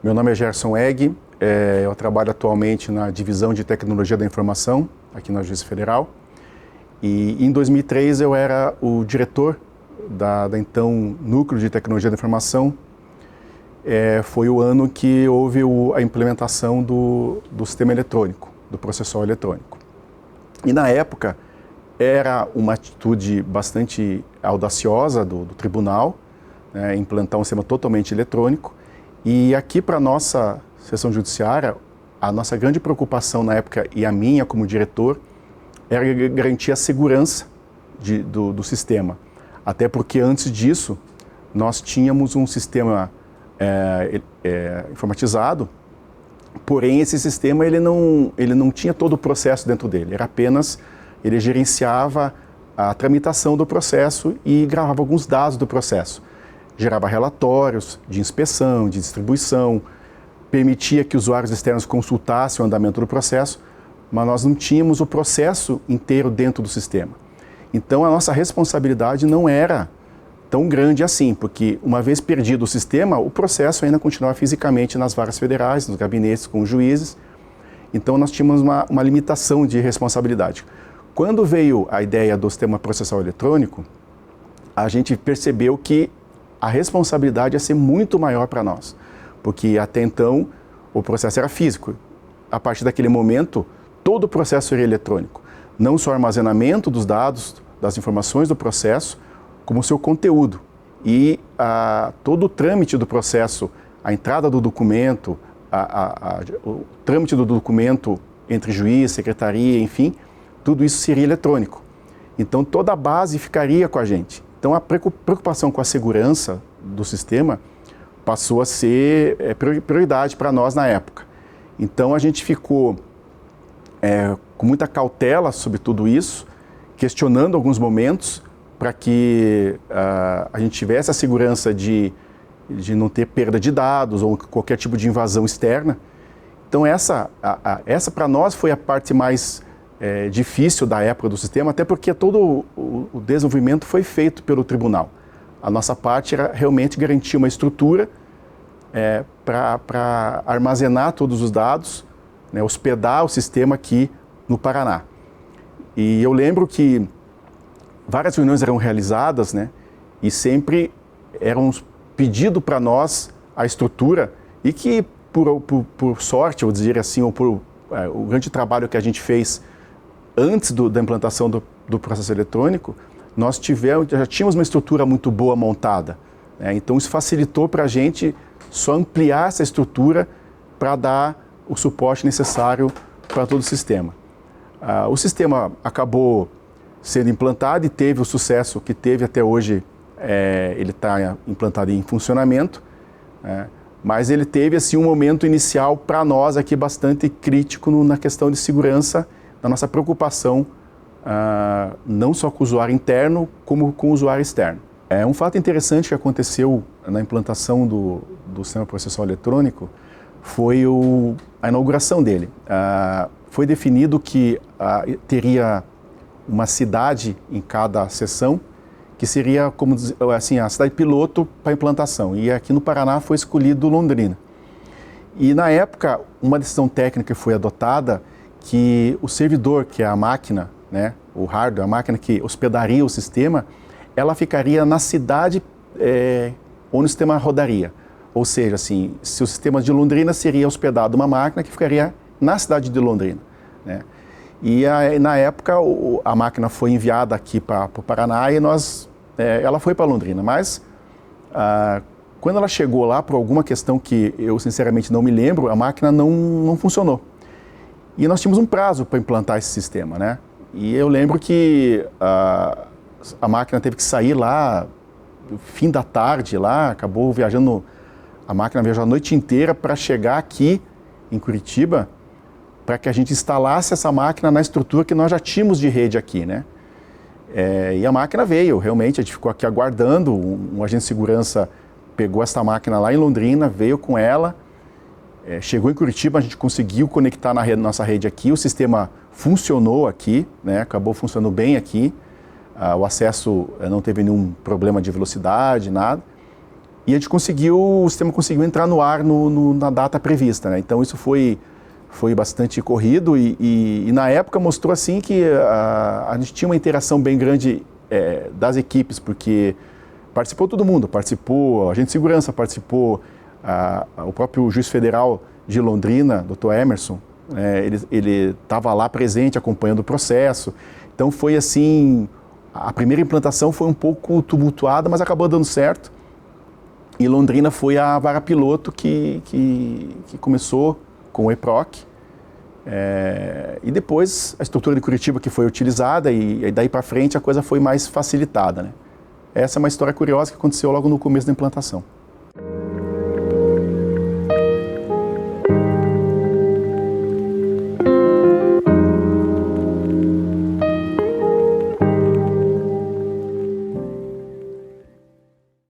Meu nome é Gerson Egg, eu trabalho atualmente na Divisão de Tecnologia da Informação, aqui na Justiça Federal. E em 2003 eu era o diretor da então Núcleo de Tecnologia da Informação. Foi o ano que houve a implementação do sistema eletrônico, do processual eletrônico. E na época era uma atitude bastante audaciosa do tribunal, né, implantar um sistema totalmente eletrônico. E aqui para a nossa seção judiciária, a nossa grande preocupação na época, e a minha como diretor, era garantir a segurança do sistema. Até porque antes disso, nós tínhamos um sistema informatizado, porém esse sistema ele não tinha todo o processo dentro dele, ele gerenciava a tramitação do processo e gravava alguns dados do processo. Gerava relatórios de inspeção, de distribuição, permitia que usuários externos consultassem o andamento do processo, mas nós não tínhamos o processo inteiro dentro do sistema. Então a nossa responsabilidade não era tão grande assim, porque uma vez perdido o sistema, o processo ainda continuava fisicamente nas varas federais, nos gabinetes com os juízes. Então nós tínhamos uma limitação de responsabilidade. Quando veio a ideia do sistema processual eletrônico, a gente percebeu que a responsabilidade ia ser muito maior para nós, porque até então o processo era físico. A partir daquele momento, todo o processo seria eletrônico. Não só o armazenamento dos dados, das informações do processo, como o seu conteúdo. E todo o trâmite do processo, a entrada do documento, o trâmite do documento entre juiz, secretaria, enfim, tudo isso seria eletrônico. Então toda a base ficaria com a gente. Então a preocupação com a segurança do sistema passou a ser prioridade para nós na época. Então a gente ficou com muita cautela sobre tudo isso, questionando alguns momentos para que a gente tivesse a segurança de não ter perda de dados ou qualquer tipo de invasão externa. Então essa para nós foi a parte mais difícil da época do sistema, até porque todo o desenvolvimento foi feito pelo tribunal. A nossa parte era realmente garantir uma estrutura para armazenar todos os dados, né, hospedar o sistema aqui no Paraná. E eu lembro que várias reuniões eram realizadas, né, e sempre eram pedido para nós a estrutura e que, por sorte, eu vou dizer assim, ou por o grande trabalho que a gente fez antes da implantação do processo eletrônico, nós já tínhamos uma estrutura muito boa montada, né? Então isso facilitou para a gente só ampliar essa estrutura para dar o suporte necessário para todo o sistema. O sistema acabou sendo implantado e teve o sucesso que teve até hoje. Ele está implantado em funcionamento, mas ele teve assim um momento inicial para nós aqui bastante crítico na questão de segurança, da nossa preocupação não só com o usuário interno, como com o usuário externo. Um fato interessante que aconteceu na implantação do sistema processual eletrônico foi a inauguração dele. Foi definido que teria uma cidade em cada seção, que seria como assim, a cidade piloto para a implantação. E aqui no Paraná foi escolhido Londrina. E na época, uma decisão técnica foi adotada que o servidor, que é a máquina, né, o hardware, a máquina que hospedaria o sistema, ela ficaria na cidade onde o sistema rodaria. Ou seja, assim, se o sistema de Londrina seria hospedado uma máquina que ficaria na cidade de Londrina, né? E na época a máquina foi enviada aqui para o Paraná e ela foi para Londrina. Mas quando ela chegou lá, por alguma questão que eu sinceramente não me lembro, a máquina não funcionou. E nós tínhamos um prazo para implantar esse sistema, né? E eu lembro que a máquina teve que sair lá no fim da tarde, acabou viajando, a máquina viajou a noite inteira para chegar aqui em Curitiba, para que a gente instalasse essa máquina na estrutura que nós já tínhamos de rede aqui, né? E a máquina veio, realmente, a gente ficou aqui aguardando, um agente de segurança pegou essa máquina lá em Londrina, veio com ela, chegou em Curitiba, a gente conseguiu conectar na nossa rede aqui, o sistema funcionou aqui, né? Acabou funcionando bem aqui, o acesso não teve nenhum problema de velocidade, nada. E o sistema conseguiu entrar no ar na data prevista, né? Então isso foi bastante corrido e na época mostrou assim que a gente tinha uma interação bem grande das equipes, porque participou todo mundo, participou a agente de segurança, participou o próprio juiz federal de Londrina, Dr. Emerson, ele estava lá presente acompanhando o processo. Então foi assim, a primeira implantação foi um pouco tumultuada, mas acabou dando certo. E Londrina foi a vara piloto que começou com o EPROC. E depois a estrutura de Curitiba que foi utilizada e daí para frente a coisa foi mais facilitada, né? Essa é uma história curiosa que aconteceu logo no começo da implantação.